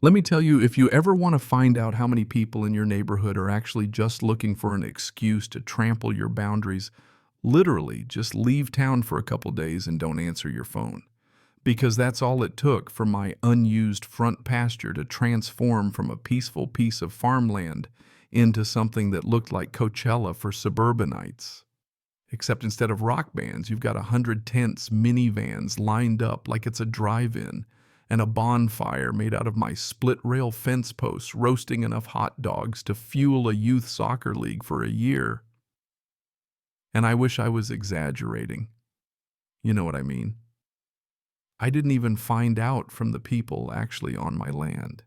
Let me tell you, if you ever want to find out how many people in your neighborhood are actually just looking for an excuse to trample your boundaries, literally just leave town for a couple days and don't answer your phone. Because that's all it took for my unused front pasture to transform from a peaceful piece of farmland into something that looked like Coachella for suburbanites. Except instead of rock bands, you've got 100 tents, minivans lined up like it's a drive-in, and a bonfire made out of my split-rail fence posts roasting enough hot dogs to fuel a youth soccer league for a year. And I wish I was exaggerating. You know what I mean? I didn't even find out from the people actually on my land.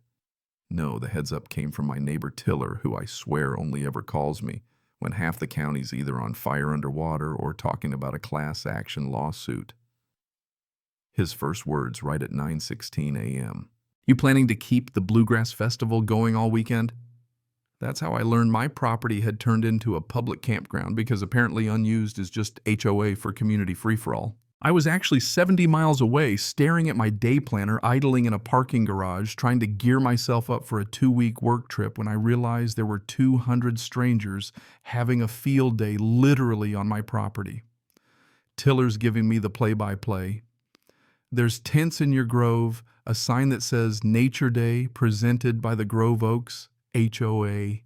No, the heads up came from my neighbor Tiller, who I swear only ever calls me when half the county's either on fire underwater or talking about a class action lawsuit. His first words right at 9:16 a.m. You planning to keep the Bluegrass Festival going all weekend? That's how I learned my property had turned into a public campground, because apparently unused is just HOA for community free-for-all. I was actually 70 miles away, staring at my day planner idling in a parking garage, trying to gear myself up for a 2-week work trip, when I realized there were 200 strangers having a field day literally on my property. Tiller's giving me the play-by-play. There's tents in your grove, a sign that says Nature Day presented by the Grove Oaks, HOA,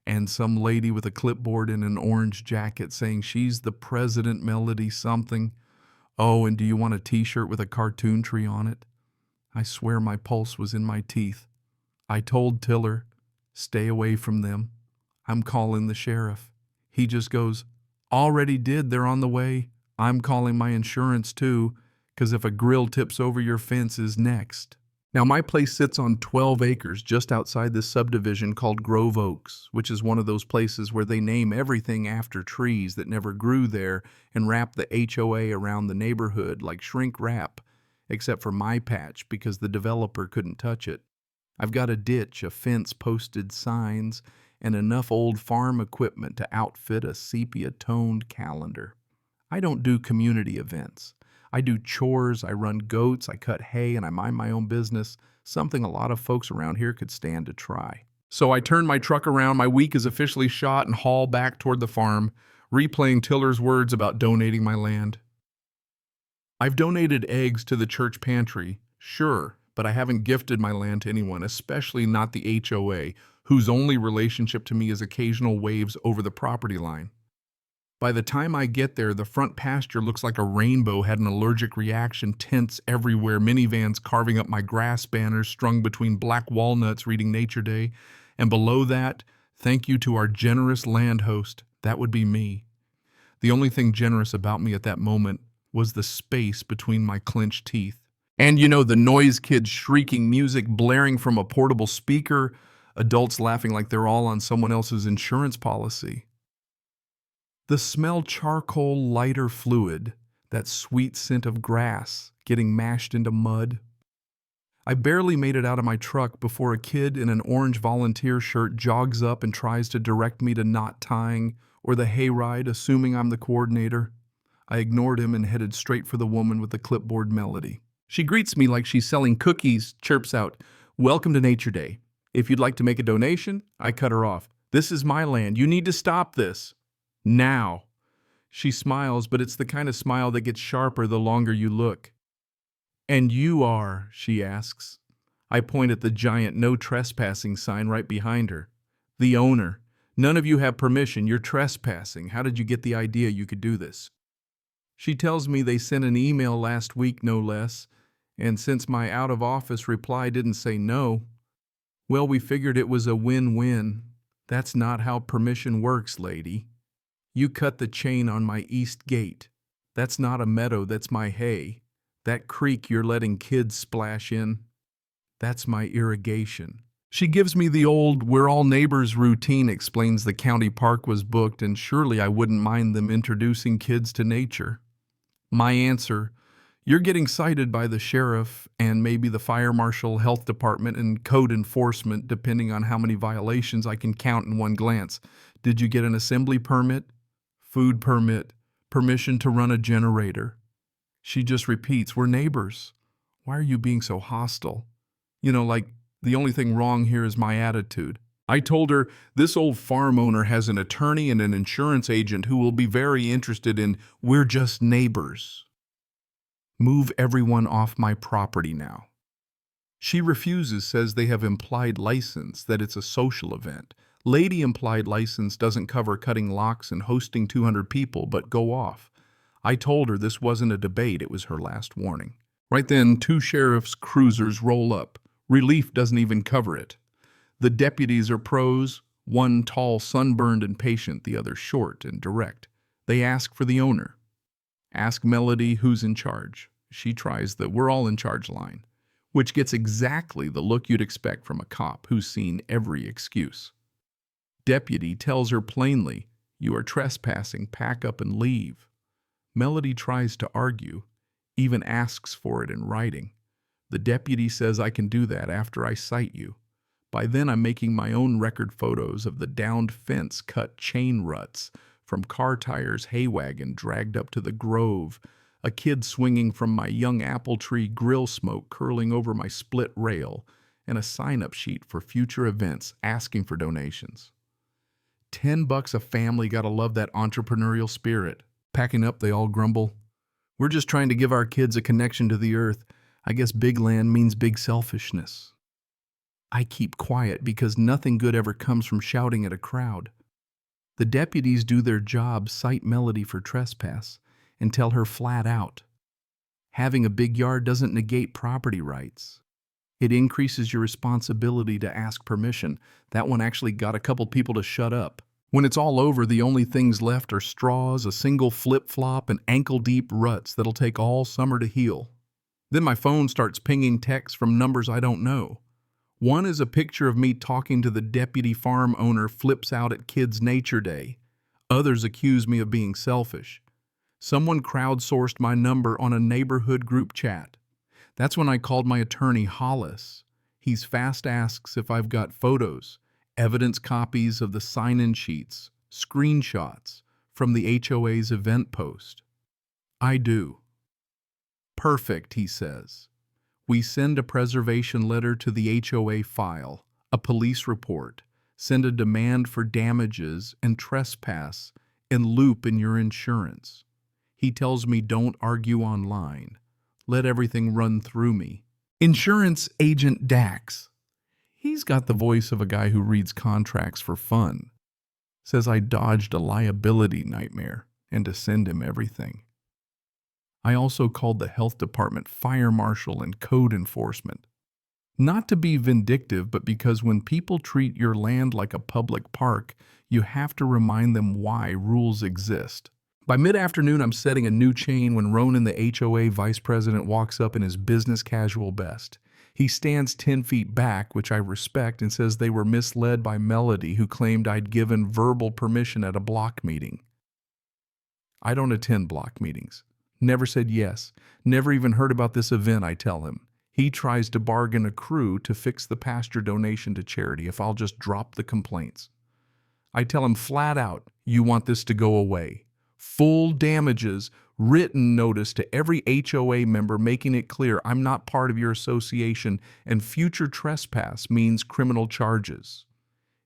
and some lady with a clipboard and an orange jacket saying she's the President Melody something. Oh, and do you want a t-shirt with a cartoon tree on it? I swear my pulse was in my teeth. I told Tiller, stay away from them. I'm calling the sheriff. He just goes, already did, they're on the way. I'm calling my insurance too, because if a grill tips over your fence is next. Now, my place sits on 12 acres just outside this subdivision called Grove Oaks, which is one of those places where they name everything after trees that never grew there and wrap the HOA around the neighborhood like shrink wrap, except for my patch because the developer couldn't touch it. I've got a ditch, a fence, posted signs, and enough old farm equipment to outfit a sepia-toned calendar. I don't do community events. I do chores, I run goats, I cut hay, and I mind my own business, something a lot of folks around here could stand to try. So I turn my truck around, my week is officially shot, and haul back toward the farm, replaying Tiller's words about donating my land. I've donated eggs to the church pantry, sure, but I haven't gifted my land to anyone, especially not the HOA, whose only relationship to me is occasional waves over the property line. By the time I get there, the front pasture looks like a rainbow had an allergic reaction, tents everywhere, minivans carving up my grass banners strung between black walnuts reading Nature Day, and below that, thank you to our generous land host. That would be me. The only thing generous about me at that moment was the space between my clenched teeth. And the noise kids shrieking, music blaring from a portable speaker, adults laughing like they're all on someone else's insurance policy. The smell charcoal lighter fluid, that sweet scent of grass getting mashed into mud. I barely made it out of my truck before a kid in an orange volunteer shirt jogs up and tries to direct me to knot tying or the hayride, assuming I'm the coordinator. I ignored him and headed straight for the woman with the clipboard Melody. She greets me like she's selling cookies, chirps out, "Welcome to Nature Day. If you'd like to make a donation," I cut her off. "This is my land. You need to stop this. Now." She smiles, but it's the kind of smile that gets sharper the longer you look. "And you are?" she asks. I point at the giant no trespassing sign right behind her. "The owner. None of you have permission. You're trespassing. How did you get the idea you could do this?" She tells me they sent an email last week, no less, and since my out-of-office reply didn't say no, well, we figured it was a win-win. That's not how permission works, lady. You cut the chain on my east gate. That's not a meadow, that's my hay. That creek you're letting kids splash in, that's my irrigation. She gives me the old "we're all neighbors" routine, explains the county park was booked and surely I wouldn't mind them introducing kids to nature. My answer: you're getting cited by the sheriff and maybe the fire marshal, health department, and code enforcement, depending on how many violations I can count in one glance. Did you get an assembly permit? Food permit? Permission to run a generator? She just repeats, "We're neighbors. Why are you being so hostile?" Like The only thing wrong here is my attitude. I told her this old farm owner has an attorney and an insurance agent who will be very interested in we're just neighbors. Move everyone off my property now. She refuses, says they have implied license, that it's a social event. Lady implied license doesn't cover cutting locks and hosting 200 people, but go off. I told her this wasn't a debate, it was her last warning. Right then, 2 sheriff's cruisers roll up. Relief doesn't even cover it. The deputies are pros, one tall, sunburned and patient, the other short and direct. They ask for the owner. Ask Melody who's in charge. She tries the "we're all in charge" line, which gets exactly the look you'd expect from a cop who's seen every excuse. Deputy tells her plainly, "You are trespassing, pack up and leave." Melody tries to argue, even asks for it in writing. The deputy says I can do that after I cite you. By then I'm making my own record photos of the downed fence cut chain ruts from car tires, hay wagon dragged up to the grove, a kid swinging from my young apple tree, grill smoke curling over my split rail, and a sign-up sheet for future events asking for donations. $10 a family, gotta love that entrepreneurial spirit. Packing up, they all grumble. We're just trying to give our kids a connection to the earth. I guess big land means big selfishness. I keep quiet because nothing good ever comes from shouting at a crowd. The deputies do their job, cite Melody for trespass, and tell her flat out, having a big yard doesn't negate property rights. It increases your responsibility to ask permission. That one actually got a couple people to shut up. When it's all over, the only things left are straws, a single flip-flop, and ankle-deep ruts that'll take all summer to heal. Then my phone starts pinging texts from numbers I don't know. One is a picture of me talking to the deputy farm owner flips out at Kids Nature Day. Others accuse me of being selfish. Someone crowdsourced my number on a neighborhood group chat. That's when I called my attorney, Hollis. He's fast asks if I've got photos, evidence copies of the sign-in sheets, screenshots from the HOA's event post. I do. Perfect, he says. We send a preservation letter to the HOA file, a police report, send a demand for damages and trespass, and loop in your insurance. He tells me don't argue online. Let everything run through me. Insurance agent Dax. He's got the voice of a guy who reads contracts for fun. Says I dodged a liability nightmare and to send him everything. I also called the health department, fire marshal, and code enforcement. Not to be vindictive, but because when people treat your land like a public park, you have to remind them why rules exist. By mid-afternoon, I'm setting a new chain when Ronan, the HOA vice president, walks up in his business casual best. He stands 10 feet back, which I respect, and says they were misled by Melody, who claimed I'd given verbal permission at a block meeting. I don't attend block meetings. Never said yes. Never even heard about this event, I tell him. He tries to bargain a crew to fix the pasture donation to charity if I'll just drop the complaints. I tell him flat out, you want this to go away. Full damages, written notice to every HOA member making it clear I'm not part of your association and future trespass means criminal charges.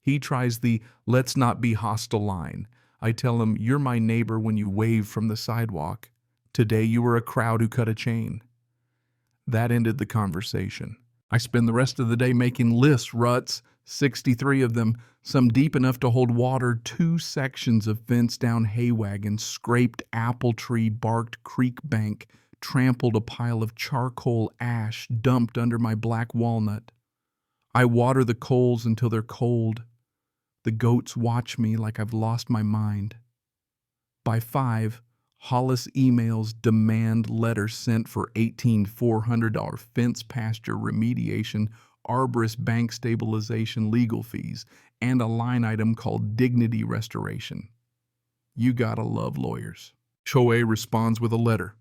He tries the let's not be hostile line. I tell him, you're my neighbor when you wave from the sidewalk. Today you were a crowd who cut a chain. That ended the conversation. I spend the rest of the day making lists, ruts, 63 of them, some deep enough to hold water, 2 sections of fenced-down hay wagon, scraped apple tree, barked creek bank, trampled a pile of charcoal ash dumped under my black walnut. I water the coals until they're cold. The goats watch me like I've lost my mind. By 5, Hollis emails demand letter sent for $18,400 fence pasture remediation, arborist bank stabilization legal fees, and a line item called dignity restoration. You gotta love lawyers. HOA responds with a letter.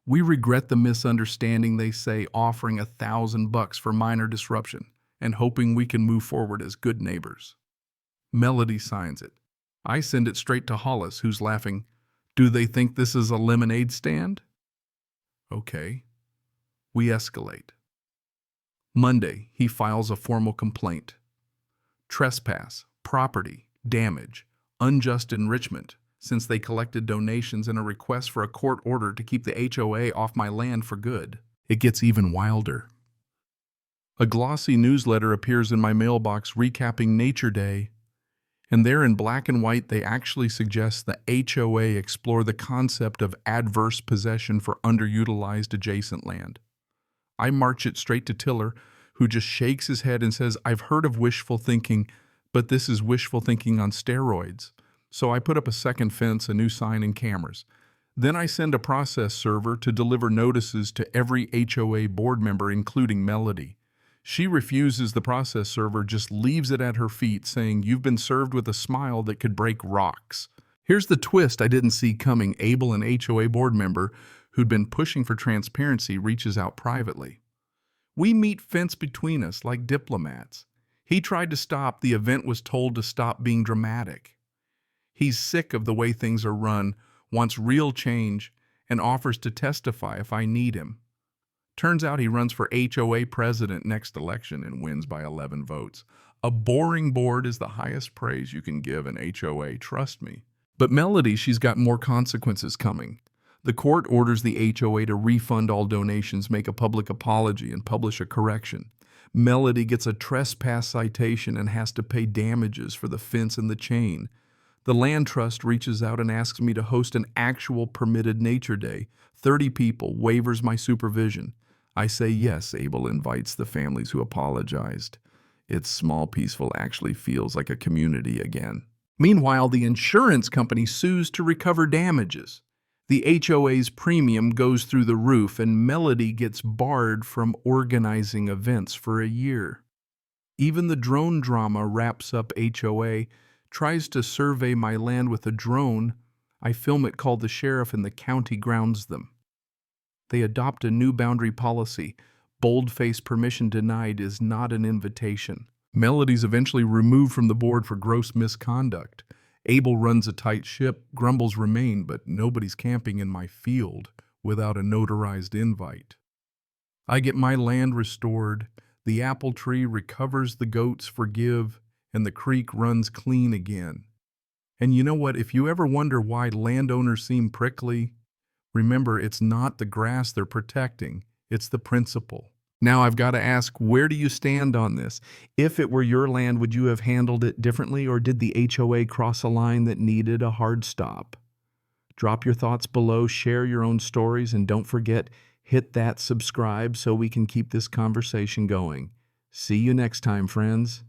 We regret the misunderstanding, they say, offering $1,000 for minor disruption and hoping we can move forward as good neighbors. Melody signs it. I send it straight to Hollis, who's laughing. Do they think this is a lemonade stand? Okay. We escalate. Monday, he files a formal complaint. Trespass, property, damage, unjust enrichment, since they collected donations and a request for a court order to keep the HOA off my land for good. It gets even wilder. A glossy newsletter appears in my mailbox recapping Nature Day, and there in black and white they actually suggest the HOA explore the concept of adverse possession for underutilized adjacent land. I march it straight to Tiller, who just shakes his head and says, "I've heard of wishful thinking, but this is wishful thinking on steroids." So I put up a second fence, a new sign, and cameras. Then I send a process server to deliver notices to every HOA board member, including Melody. She refuses the process server, just leaves it at her feet, saying, "You've been served with a smile that could break rocks." Here's the twist I didn't see coming. Abel, an HOA board member who'd been pushing for transparency, reaches out privately. We meet fence between us like diplomats. He tried to stop. The event was told to stop being dramatic. He's sick of the way things are run, wants real change, and offers to testify if I need him. Turns out he runs for HOA president next election and wins by 11 votes. A boring board is the highest praise you can give an HOA, trust me. But Melody, she's got more consequences coming. The court orders the HOA to refund all donations, make a public apology, and publish a correction. Melody gets a trespass citation and has to pay damages for the fence and the chain. The land trust reaches out and asks me to host an actual permitted Nature Day. 30 people, waivers my supervision. I say yes. Abel invites the families who apologized. It's small, peaceful, actually feels like a community again. Meanwhile, the insurance company sues to recover damages. The HOA's premium goes through the roof, and Melody gets barred from organizing events for a year. Even the drone drama wraps up. HOA tries to survey my land with a drone. I film it, call the sheriff, and the county grounds them. They adopt a new boundary policy. Boldface permission denied is not an invitation. Melody's eventually removed from the board for gross misconduct. Abel runs a tight ship. Grumbles remain, but nobody's camping in my field without a notarized invite. I get my land restored. The apple tree recovers, the goats forgive, and the creek runs clean again. And you know what? If you ever wonder why landowners seem prickly, remember, it's not the grass they're protecting, it's the principle. Now I've got to ask, where do you stand on this? If it were your land, would you have handled it differently, or did the HOA cross a line that needed a hard stop? Drop your thoughts below, share your own stories, and don't forget, hit that subscribe so we can keep this conversation going. See you next time, friends.